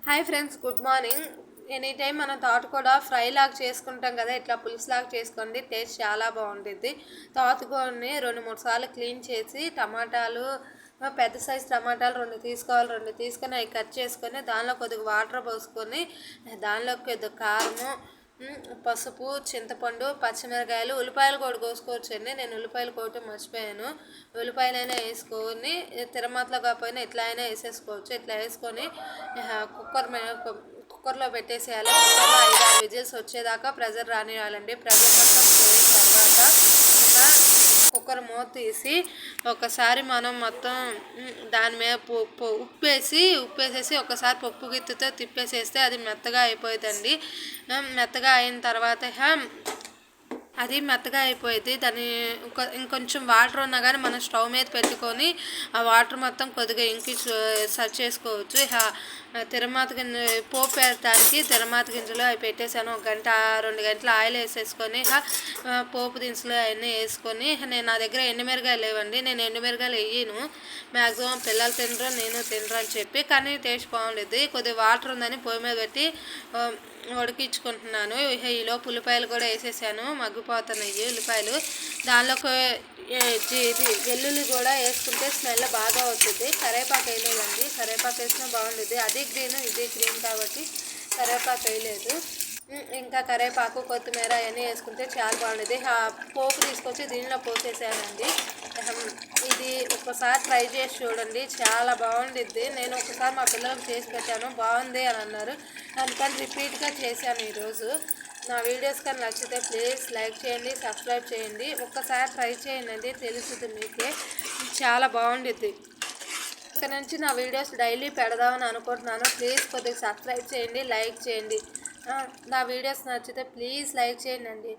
Hi friends, good morning. Any time మనం తోటకూర fry లాగా చేసుకుంటాం కదా, ఇట్లా పులుసు లాగా చేసుకోండి. టేస్ట్ చాలా బాగుంటుంది. తోటకూరని 2-3 సార్లు క్లీన్ చేసి టమాటాలు, పెద్ద సైజు టమాటాలు 2 తీసుకోవాలి. 2 తీసుకొని అవి కట్ చేసుకొని దానిలో కొద్దిగా వాటర్ పోసుకొని దానిలో కొద్దిగా కారము, పసుపు, చింతపండు, పచ్చిమిరకాయలు, ఉల్లిపాయలు కూడా కోసుకోవచ్చండి. నేను ఉల్లిపాయలు కోయటం మర్చిపోయాను. ఉల్లిపాయలైనా వేసుకొని తిరమాతలో కాకపోయినా ఇట్లా అయినా వేసేసుకోవచ్చు. ఇట్లా వేసుకొని కుక్కర్లో పెట్టేసేయాలి. కుక్కర్లో 5-6 విజిల్స్ వచ్చేదాకా ప్రెజర్ రానివ్వాలండి. ప్రెజర్ మొత్తం పోయిన తర్వాత కుక్కర్ మూత తీసి ఒకసారి మనం మొత్తం దాని మీద ఉప్పేసేసి ఒకసారి పప్పు గిత్తుతో తిప్పేసేస్తే అది మెత్తగా అయిపోయిందండి. మెత్తగా అయిన తర్వాత అది మెత్తగా అయిపోయింది. దాన్ని ఇంకొంచెం వాటర్ ఉన్నా కానీ మనం స్టవ్ మీద పెట్టుకొని ఆ వాటర్ మొత్తం కొద్దిగా ఇంకి సర్వ్ చేసుకోవచ్చు. తిరమాత గింజ పోపు వేయడానికి తిరమాత గింజలు అవి పెట్టేశాను. 1-2 గంటలు ఆయిల్ వేసేసుకొని పోపు దినుసులు అవన్నీ వేసుకొని నా దగ్గర ఎండుమిరగాయలు లేవండి. నేను ఎండుమిరగాయలు వేయను. మ్యాక్సిమం పిల్లలు తినరు, నేను తినరు అని చెప్పి, కానీ టేస్ట్ బాగుండేది. కొద్దిగా వాటర్ ఉందని పొయ్యి మీద పెట్టి ఉడికించుకుంటున్నాను. ఈలోపు ఉల్లిపాయలు కూడా వేసేసాను. మగ్గిపోతున్నాయి ఉల్లిపాయలు. దానిలోకి వెల్లుల్లి కూడా వేసుకుంటే స్మెల్ బాగా వస్తుంది. కరివేపాకు వేయలేదండి. కరివేపాకు వేసినా బాగుండేది. అది గ్రీన్, ఇది గ్రీన్ కాబట్టి కరివేపాకు వేయలేదు. ఇంకా కరివేపాకు, కొత్తిమీర అవన్నీ వేసుకుంటే చాలా బాగుండేది. పోపు తీసుకొచ్చి దీనిలో పోసేసానండి. ఇది ఒకసారి ట్రై చేసి చూడండి, చాలా బాగుండిద్ది. నేను ఒకసారి మా పిల్లలకు చేసి పెట్టాను, బాగుంది అని అన్నారు. అందుకని రిపీట్గా చేశాను ఈరోజు. నా వీడియోస్ కానీ నచ్చితే ప్లీజ్ లైక్ చేయండి, సబ్స్క్రైబ్ చేయండి. ఒక్కసారి ట్రై చేయండి, తెలుస్తుంది మీకే. చాలా బాగుండిద్ది. ఇక్కడ నుంచి నా వీడియోస్ డైలీ పెడదామని అనుకుంటున్నాను. ప్లీజ్ కొద్దిగా సబ్స్క్రైబ్ చేయండి, లైక్ చేయండి. నా వీడియోస్ నచ్చితే ప్లీజ్ లైక్ చేయండి.